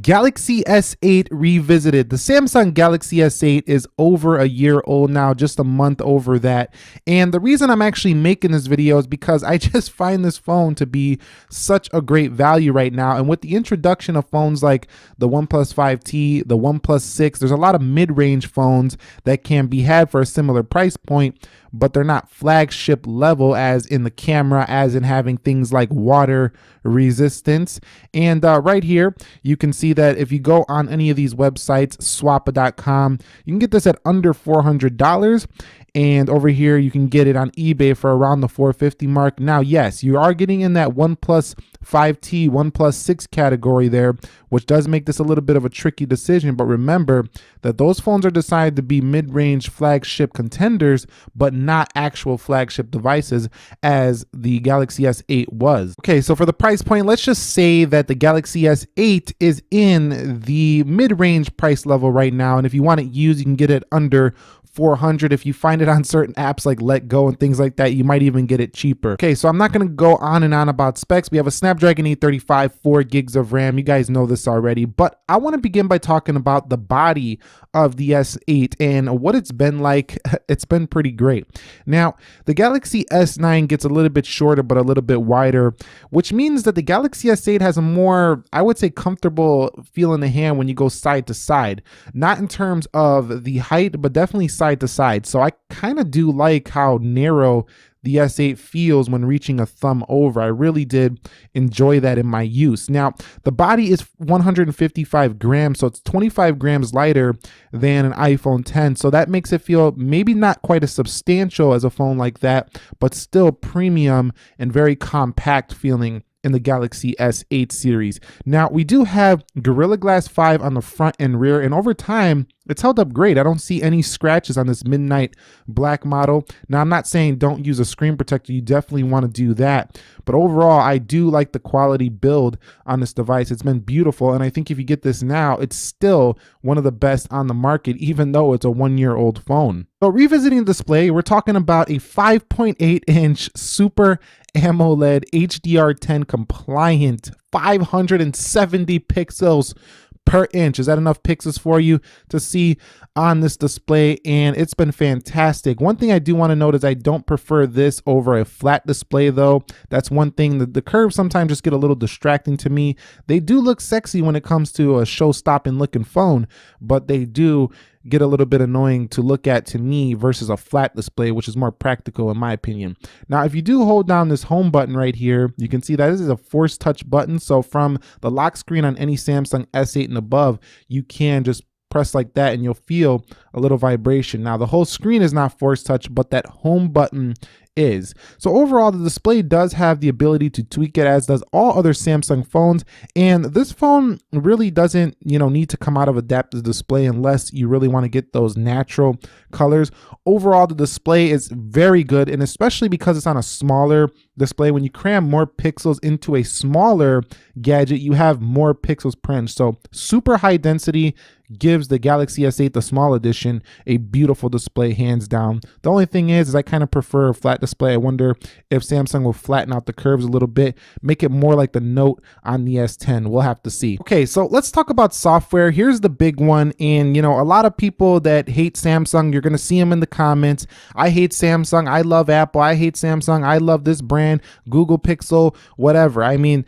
Galaxy S8 revisited. The Samsung Galaxy S8 is over a year old now, just a month over that. And the reason I'm actually making this video is because I just find this phone to be such a great value right now. And with the introduction of phones like the OnePlus 5T, the OnePlus 6, there's a lot of mid-range phones that can be had for a similar price point, but they're not flagship level as in the camera, as in having things like water resistance. And right here, you can see that if you go on any of these websites, swappa.com, you can get this at under $400. And over here, you can get it on eBay for around the $450 mark. Now, yes, you are getting in that OnePlus 5T, OnePlus 6 category there, which does make this a little bit of a tricky decision. But remember that those phones are decided to be mid-range flagship contenders, but not actual flagship devices as the Galaxy S8 was. Okay, so for the price point, let's just say that the Galaxy S8 is in the mid-range price level right now. And if you want it used, you can get it under $400. If you find it on certain apps like Let Go and things like that, you might even get it cheaper. Okay, so I'm not going to go on and on about specs. We have a Snapdragon 835, 4 gigs of RAM. You guys know this already, but I want to begin by talking about the body of the S8 and what it's been like. It's been pretty great. Now, the Galaxy S9 gets a little bit shorter, but a little bit wider, which means that the Galaxy S8 has a more, I would say, comfortable feel in the hand when you go side to side. Not in terms of the height, but definitely side to side. So I kind of do like how narrow the S8 feels when reaching a thumb over. I really did enjoy that in my use. Now, the body is 155 grams, so it's 25 grams lighter than an iPhone 10. So that makes it feel maybe not quite as substantial as a phone like that, but still premium and very compact feeling in the Galaxy S8 series. Now, we do have Gorilla Glass 5 on the front and rear, and over time, it's held up great. I don't see any scratches on this midnight black model. Now, I'm not saying don't use a screen protector. You definitely want to do that. But overall, I do like the quality build on this device. It's been beautiful. And I think if you get this now, it's still one of the best on the market, even though it's a one-year-old phone. So revisiting the display, we're talking about a 5.8-inch Super AMOLED HDR10 compliant 570 pixels per inch. Is that enough pixels for you to see on this display? And it's been fantastic. One thing I do want to note is I don't prefer this over a flat display though. That's one thing that the curves sometimes just get a little distracting to me. They do look sexy when it comes to a show-stopping looking phone, but they do get a little bit annoying to look at to me versus a flat display, which is more practical in my opinion. Now, if you do hold down this home button right here, you can see that this is a force touch button. So from the lock screen on any Samsung S8 and above, you can just press like that and you'll feel a little vibration. Now, the whole screen is not force touch, but that home button is. So overall, the display does have the ability to tweak it, as does all other Samsung phones. And this phone really doesn't, need to come out of adaptive display unless you really want to get those natural colors. Overall, the display is very good, and especially because it's on a smaller display, when you cram more pixels into a smaller gadget, you have more pixels per inch. So super high density gives the Galaxy S8, the small edition, a beautiful display, hands down. The only thing is I kind of prefer a flat display. I wonder if Samsung will flatten out the curves a little bit, make it more like the Note on the S10. We'll have to see. Okay, so let's talk about software. Here's the big one. And a lot of people that hate Samsung, you're going to see them in the comments. I hate Samsung. I love Apple. I hate Samsung. I love this brand, Google Pixel, whatever. I mean,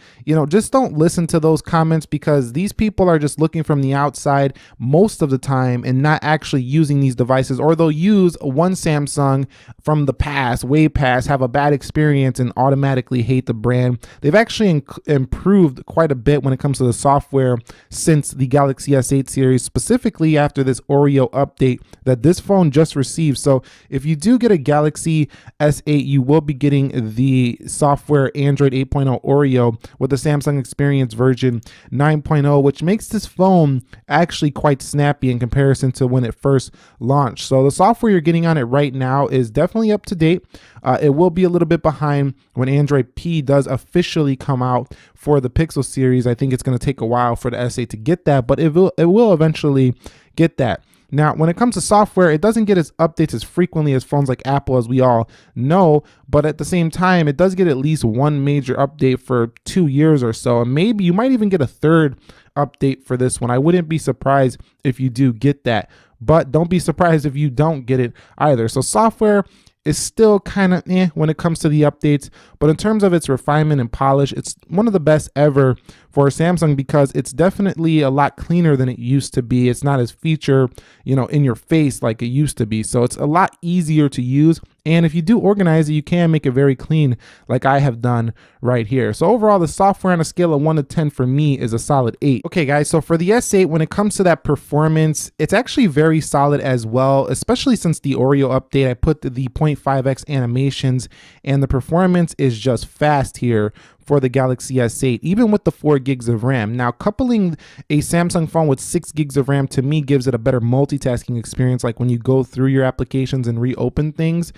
just don't listen to those comments, because these people are just looking from the outside most of the time and not actually using these devices, or they'll use one Samsung from the past, way past, have a bad experience and automatically hate the brand. They've actually improved quite a bit when it comes to the software since the Galaxy S8 series, specifically after this Oreo update that this phone just received. So if you do get a Galaxy S8, you will be getting the software Android 8.0 Oreo with the Samsung Experience version 9.0, which makes this phone actually quite snappy in comparison to when it first launched. So the software you're getting on it right now is definitely up to date. It will be a little bit behind when Android P does officially come out for the Pixel series. I think it's going to take a while for the S8 to get that, but it will eventually get that. Now, when it comes to software, it doesn't get its updates as frequently as phones like Apple, as we all know, but at the same time, it does get at least one major update for 2 years or so, and maybe you might even get a third update for this one. I wouldn't be surprised if you do get that, but don't be surprised if you don't get it either. So software is still kind of when it comes to the updates, but in terms of its refinement and polish, it's one of the best ever for Samsung because it's definitely a lot cleaner than it used to be. It's not as feature, in your face like it used to be. So it's a lot easier to use. And if you do organize it, you can make it very clean like I have done right here. So overall, the software on a scale of 1 to 10 for me is a solid 8. Okay, guys, so for the S8, when it comes to that performance, it's actually very solid as well, especially since the Oreo update. I put the 0.5x animations and the performance is just fast here for the Galaxy S8, even with the 4 gigs of RAM. Now, coupling a Samsung phone with 6 gigs of RAM to me gives it a better multitasking experience. Like when you go through your applications and reopen things,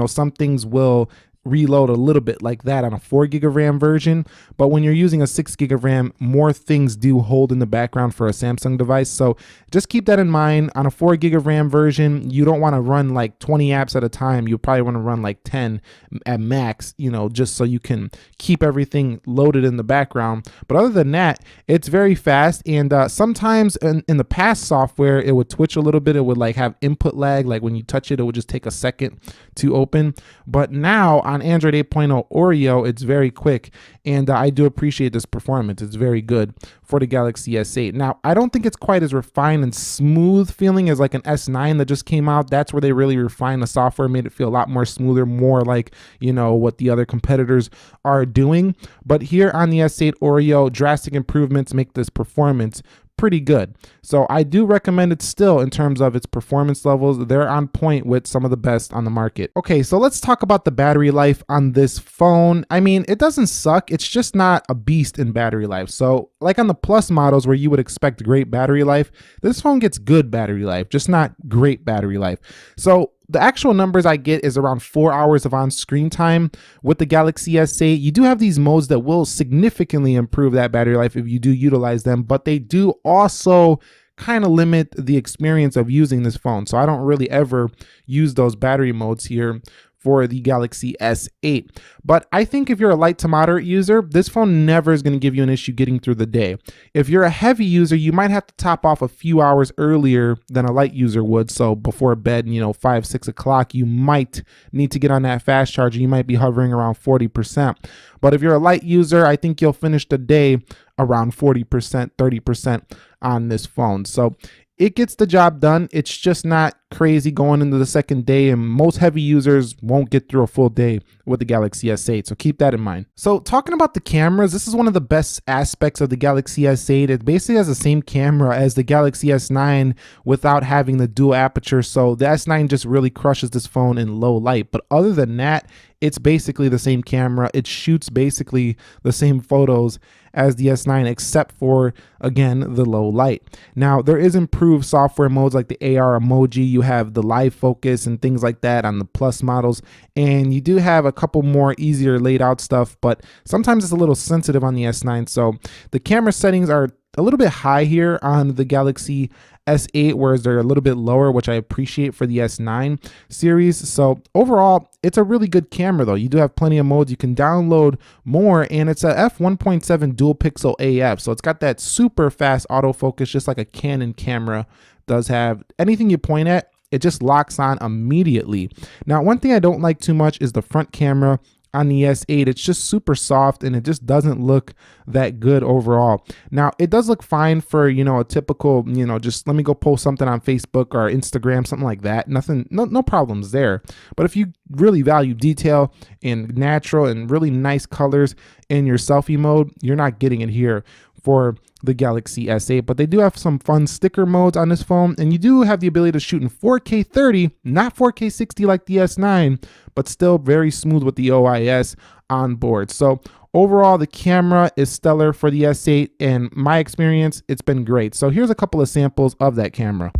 some things will reload a little bit like that on a 4 gig of RAM version, but when you're using a 6 gig of RAM, more things do hold in the background for a Samsung device. So just keep that in mind. On a 4 gig of RAM version, you don't want to run like 20 apps at a time. You probably want to run like 10 at max, just so you can keep everything loaded in the background. But other than that, it's very fast. And sometimes in the past software, it would twitch a little bit. It would like have input lag. Like when you touch it, it would just take a second to open. But now on Android 8.0 Oreo, it's very quick, and I do appreciate this performance. It's very good for the Galaxy S8. Now, I don't think it's quite as refined and smooth feeling as like an S9 that just came out. That's where they really refined the software, made it feel a lot more smoother, more like, what the other competitors are doing. But here on the S8 Oreo, drastic improvements make this performance pretty good. So I do recommend it still in terms of its performance levels. They're on point with some of the best on the market. Okay, so let's talk about the battery life on this phone. I mean, it doesn't suck. It's just not a beast in battery life. So like on the Plus models where you would expect great battery life, this phone gets good battery life, just not great battery life. So the actual numbers I get is around 4 hours of on-screen time with the Galaxy S8. You do have these modes that will significantly improve that battery life if you do utilize them, but they do also kind of limit the experience of using this phone. So I don't really ever use those battery modes here for the Galaxy S8. But I think if you're a light to moderate user, this phone never is going to give you an issue getting through the day. If you're a heavy user, you might have to top off a few hours earlier than a light user would. So before bed, 5, 6 o'clock, you might need to get on that fast charger. You might be hovering around 40%. But if you're a light user, I think you'll finish the day around 40%, 30% on this phone. So it gets the job done. It's just not crazy going into the second day, and most heavy users won't get through a full day with the Galaxy S8, so keep that in mind. So talking about the cameras, this is one of the best aspects of the Galaxy S8. It basically has the same camera as the Galaxy S9 without having the dual aperture, so the S9 just really crushes this phone in low light. But other than that, it's basically the same camera. It shoots basically the same photos as the S9, except for, again, the low light. Now, there is improved software modes like the AR emoji. You have the live focus and things like that on the Plus models. And you do have a couple more easier laid out stuff, but sometimes it's a little sensitive on the S9. So the camera settings are a little bit high here on the Galaxy S8, whereas they're a little bit lower, which I appreciate for the S9 series. So overall, it's a really good camera though. You do have plenty of modes. You can download more, and it's a f1.7 dual pixel AF. So it's got that super fast autofocus, just like a Canon camera does have. Anything you point at, it just locks on immediately. Now, one thing I don't like too much is the front camera on the S8. It's just super soft and it just doesn't look that good overall. Now, it does look fine for, a typical, just let me go post something on Facebook or Instagram, something like that. Nothing, no problems there. But if you really value detail and natural and really nice colors in your selfie mode, you're not getting it here for the Galaxy S8, but they do have some fun sticker modes on this phone, and you do have the ability to shoot in 4K 30, not 4K 60 like the S9, but still very smooth with the OIS on board. So overall, the camera is stellar for the S8, and my experience, it's been great. So here's a couple of samples of that camera.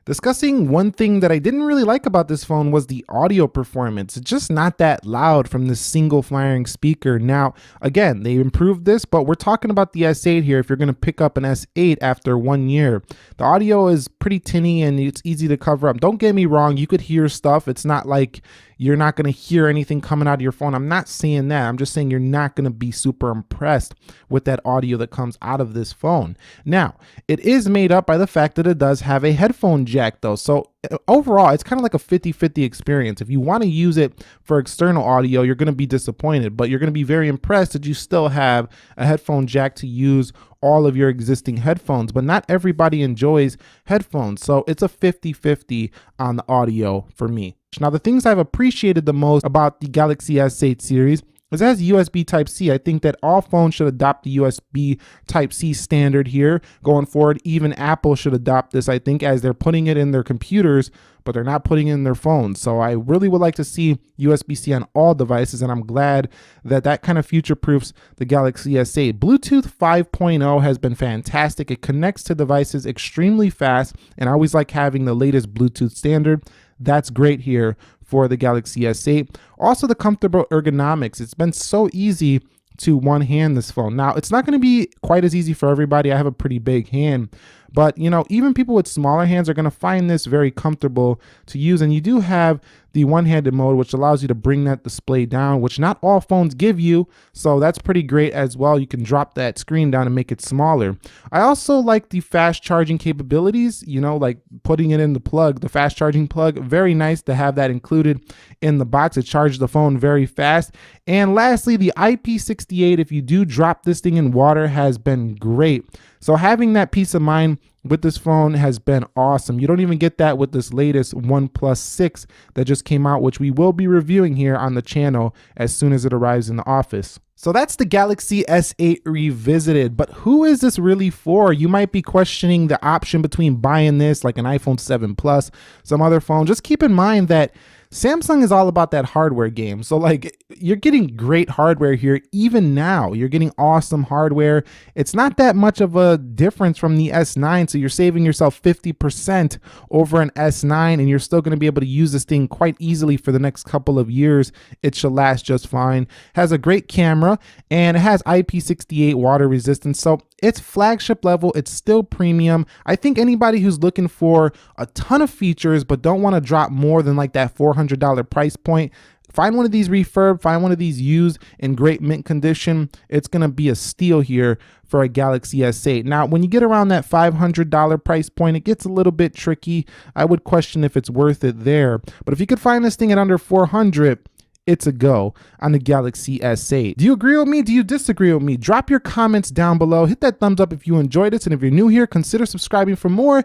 Discussing one thing that I didn't really like about this phone was the audio performance. It's just not that loud from this single firing speaker. Now, again, they improved this, but we're talking about the S8 here. If you're going to pick up an S8 after 1 year, the audio is pretty tinny and it's easy to cover up. Don't get me wrong, you could hear stuff. It's not like you're not going to hear anything coming out of your phone. I'm not saying that. I'm just saying you're not going to be super impressed with that audio that comes out of this phone. Now, it is made up by the fact that it does have a headphone jack though. So overall, it's kind of like a 50-50 experience. If you want to use it for external audio, you're going to be disappointed, but you're going to be very impressed that you still have a headphone jack to use all of your existing headphones. But not everybody enjoys headphones, so it's a 50-50 on the audio for me. Now, the things I've appreciated the most about the Galaxy S8 series is it has USB Type-C. I think that all phones should adopt the USB Type-C standard here going forward. Even Apple should adopt this, I think, as they're putting it in their computers, but they're not putting it in their phones. So I really would like to see USB-C on all devices, and I'm glad that that kind of future-proofs the Galaxy S8. Bluetooth 5.0 has been fantastic. It connects to devices extremely fast, and I always like having the latest Bluetooth standard. That's great here for the Galaxy S8. Also, the comfortable ergonomics. It's been so easy to one hand this phone. Now, it's not going to be quite as easy for everybody. I have a pretty big hand, but you know, even people with smaller hands are going to find this very comfortable to use. And you do have the one-handed mode, which allows you to bring that display down, which not all phones give you. So that's pretty great as well. You can drop that screen down and make it smaller. I also like the fast charging capabilities, you know, like putting it in the plug, the fast charging plug. Very nice to have that included in the box. It charges the phone very fast. And lastly, the IP68, if you do drop this thing in water, has been great. So having that peace of mind with this phone has been awesome. You don't even get that with this latest OnePlus 6 that just came out, which we will be reviewing here on the channel as soon as it arrives in the office. So that's the Galaxy S8 revisited, but who is this really for? You might be questioning the option between buying this like an iPhone 7 Plus, some other phone. Just keep in mind that Samsung is all about that hardware game. So like you're getting great hardware here. Even now you're getting awesome hardware. It's not that much of a difference from the S9. So you're saving yourself 50% over an S9 and you're still going to be able to use this thing quite easily for the next couple of years. It should last just fine. Has a great camera and it has IP68 water resistance. So it's flagship level. It's still premium. I think anybody who's looking for a ton of features but don't want to drop more than like that $400 price point, find one of these refurb, find one of these used in great mint condition. It's going to be a steal here for a Galaxy S8. Now, when you get around that $500 price point, it gets a little bit tricky. I would question if it's worth it there. But if you could find this thing at under $400, it's a go on the Galaxy S8. Do you agree with me? Do you disagree with me? Drop your comments down below. Hit that thumbs up if you enjoyed this. And if you're new here, consider subscribing for more.